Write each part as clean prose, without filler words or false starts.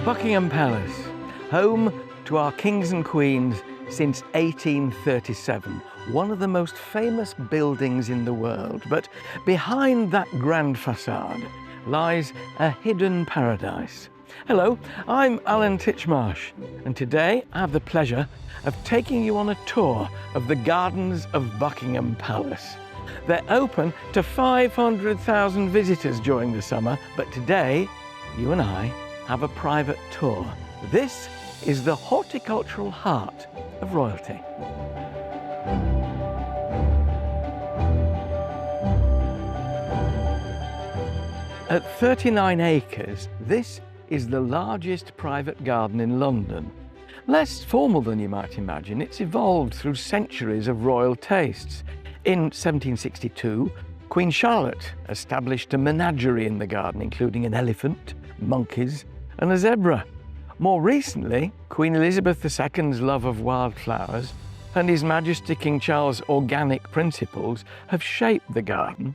Buckingham Palace, home to our kings and queens since 1837. One of the most famous buildings in the world. But behind that grand facade lies a hidden paradise. Hello, I'm Alan Titchmarsh, and today I have the pleasure of taking you on a tour of the gardens of Buckingham Palace. They're open to 500,000 visitors during the summer, but today, you and I have a private tour. This is the horticultural heart of royalty. At 39 acres, this is the largest private garden in London. Less formal than you might imagine, it's evolved through centuries of royal tastes. In 1762, Queen Charlotte established a menagerie in the garden, including an elephant, monkeys, and a zebra. More recently, Queen Elizabeth II's love of wildflowers and His Majesty King Charles' organic principles have shaped the garden.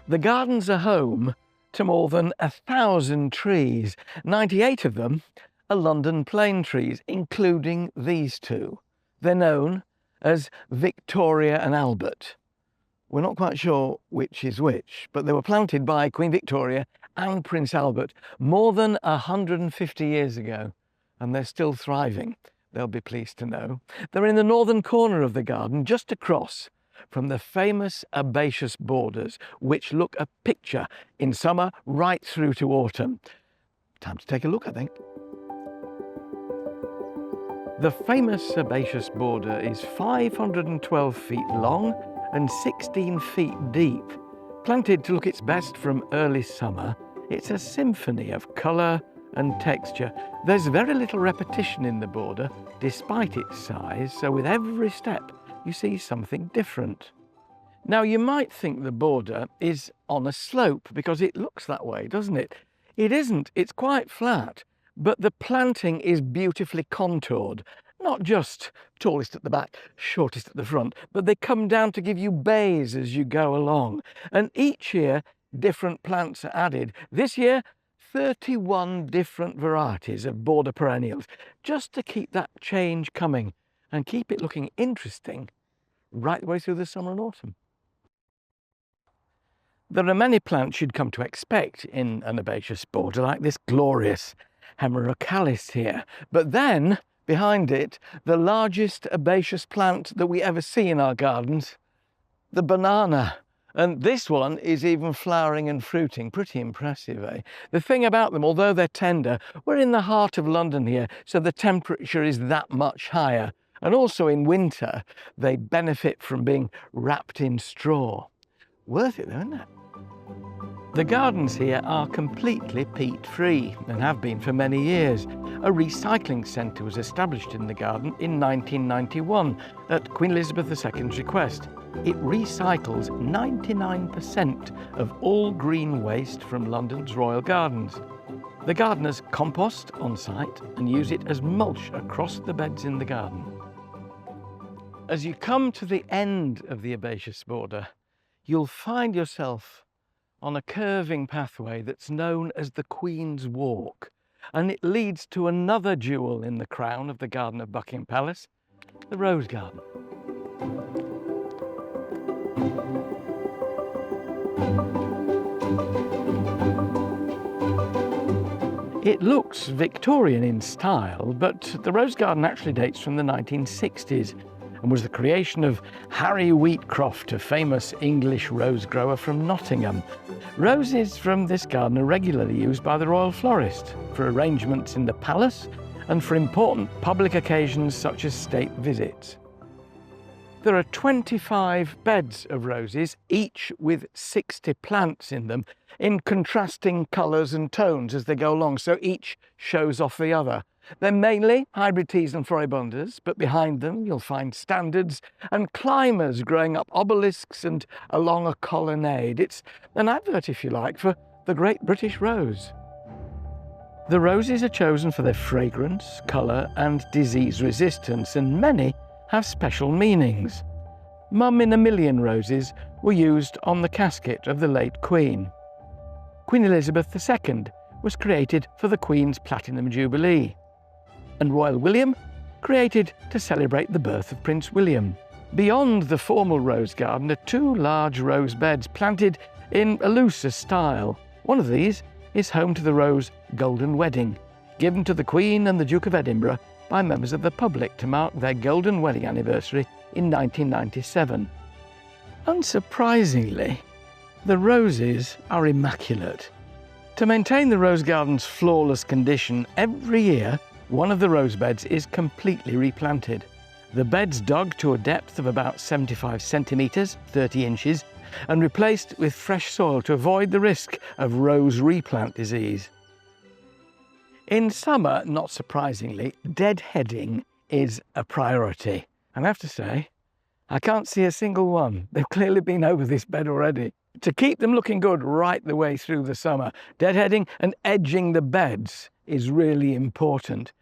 The gardens are home to more than 1,000 trees. 98 of them are London plane trees, including these two. They're known as Victoria and Albert. We're not quite sure which is which, but they were planted by Queen Victoria and Prince Albert more than 150 years ago, and they're still thriving, they'll be pleased to know. They're in the northern corner of the garden, just across from the famous herbaceous borders, which look a picture in summer right through to autumn. Time to take a look, I think. The famous herbaceous border is 512 feet long and 16 feet deep. Planted to look its best from early summer, it's a symphony of colour and texture. There's very little repetition in the border, despite its size, so with every step you see something different. Now, you might think the border is on a slope because it looks that way, doesn't it? It isn't, it's quite flat, but the planting is beautifully contoured. Not just tallest at the back, shortest at the front, but they come down to give you bays as you go along. And each year, different plants are added. This year, 31 different varieties of border perennials, just to keep that change coming and keep it looking interesting right the way through the summer and autumn. There are many plants you'd come to expect in an herbaceous border, like this glorious Hemerocallis here. But then, behind it, the largest herbaceous plant that we ever see in our gardens, the banana. And this one is even flowering and fruiting. Pretty impressive, eh? The thing about them, although they're tender, we're in the heart of London here, so the temperature is that much higher. And also in winter, they benefit from being wrapped in straw. Worth it though, isn't it? The gardens here are completely peat-free and have been for many years. A recycling centre was established in the garden in 1991 at Queen Elizabeth II's request. It recycles 99% of all green waste from London's royal gardens. The gardeners compost on site and use it as mulch across the beds in the garden. As you come to the end of the herbaceous border, you'll find yourself on a curving pathway that's known as the Queen's Walk, and it leads to another jewel in the crown of the garden of Buckingham Palace, the Rose Garden. It looks Victorian in style, but the Rose Garden actually dates from the 1960s and was the creation of Harry Wheatcroft, a famous English rose grower from Nottingham. Roses from this garden are regularly used by the royal florist for arrangements in the palace and for important public occasions such as state visits. There are 25 beds of roses, each with 60 plants in them, in contrasting colours and tones as they go along, so each shows off the other. They're mainly hybrid teas and floribundas, but behind them you'll find standards and climbers growing up obelisks and along a colonnade. It's an advert, if you like, for the Great British Rose. The roses are chosen for their fragrance, colour and disease resistance, and many have special meanings. Mum in a Million roses were used on the casket of the late Queen. Queen Elizabeth II was created for the Queen's Platinum Jubilee, and Royal William created to celebrate the birth of Prince William. Beyond the formal rose garden are two large rose beds planted in a looser style. One of these is home to the rose Golden Wedding, given to the Queen and the Duke of Edinburgh by members of the public to mark their golden wedding anniversary in 1997. Unsurprisingly, the roses are immaculate. To maintain the rose garden's flawless condition, every year one of the rose beds is completely replanted. The beds dug to a depth of about 75 centimetres, 30 inches, and replaced with fresh soil to avoid the risk of rose replant disease. In summer, not surprisingly, deadheading is a priority. And I have to say, I can't see a single one. They've clearly been over this bed already. To keep them looking good right the way through the summer, deadheading and edging the beds is really important.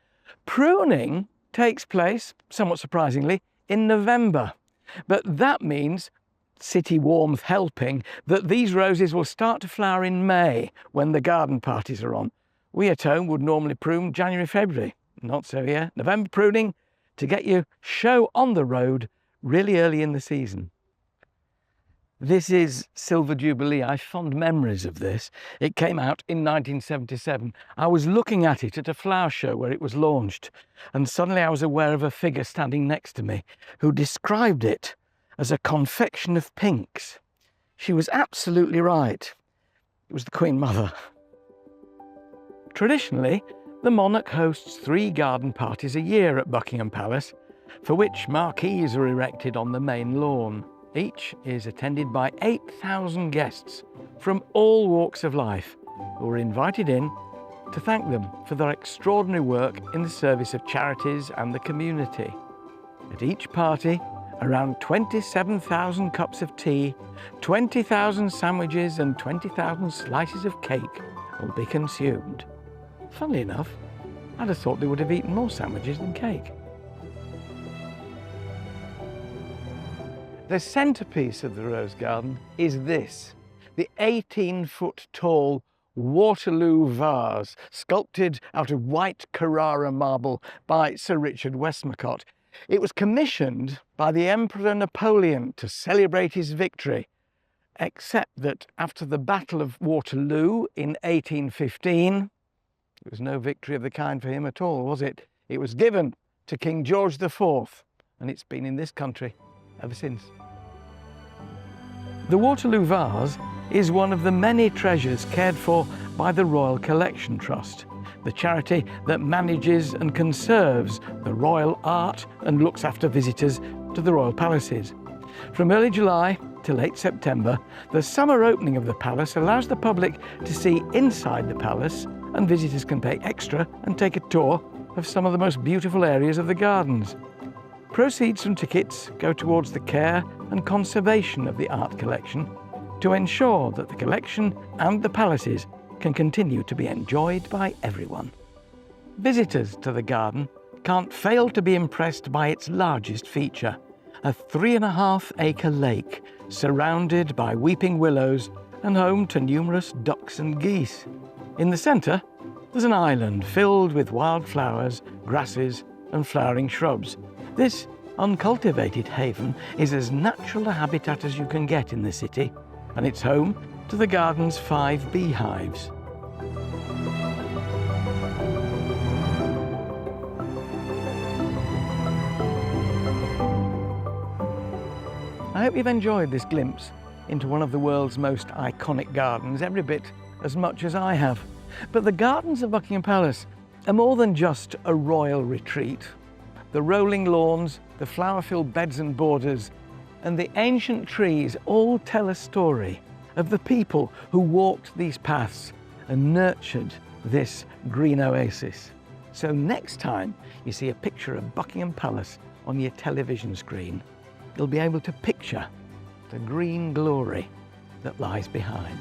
Pruning takes place, somewhat surprisingly, in November. But that means, city warmth helping, that these roses will start to flower in May when the garden parties are on. We at home would normally prune January, February. Not so here. November pruning to get your show on the road really early in the season. This is Silver Jubilee. I have fond memories of this. It came out in 1977. I was looking at it at a flower show where it was launched, and suddenly I was aware of a figure standing next to me who described it as a confection of pinks. She was absolutely right. It was the Queen Mother. Traditionally, the monarch hosts 3 garden parties a year at Buckingham Palace, for which marquees are erected on the main lawn. Each is attended by 8,000 guests from all walks of life who are invited in to thank them for their extraordinary work in the service of charities and the community. At each party, around 27,000 cups of tea, 20,000 sandwiches and 20,000 slices of cake will be consumed. Funnily enough, I'd have thought they would have eaten more sandwiches than cake. The centrepiece of the rose garden is this, the 18-foot tall Waterloo Vase, sculpted out of white Carrara marble by Sir Richard Westmacott. It was commissioned by the Emperor Napoleon to celebrate his victory, except that after the Battle of Waterloo in 1815, there was no victory of the kind for him at all, was it? It was given to King George IV, and it's been in this country ever since. The Waterloo Vase is one of the many treasures cared for by the Royal Collection Trust, the charity that manages and conserves the royal art and looks after visitors to the royal palaces. From early July to late September, the summer opening of the palace allows the public to see inside the palace, and visitors can pay extra and take a tour of some of the most beautiful areas of the gardens. Proceeds from tickets go towards the care and conservation of the art collection to ensure that the collection and the palaces can continue to be enjoyed by everyone. Visitors to the garden can't fail to be impressed by its largest feature, a 3.5-acre lake surrounded by weeping willows and home to numerous ducks and geese. In the centre, there's an island filled with wildflowers, grasses and flowering shrubs. This uncultivated haven is as natural a habitat as you can get in the city, and it's home to the garden's 5 beehives. I hope you've enjoyed this glimpse into one of the world's most iconic gardens, every bit as much as I have. But the gardens of Buckingham Palace are more than just a royal retreat. The rolling lawns, the flower-filled beds and borders, and the ancient trees all tell a story of the people who walked these paths and nurtured this green oasis. So next time you see a picture of Buckingham Palace on your television screen, you'll be able to picture the green glory that lies behind.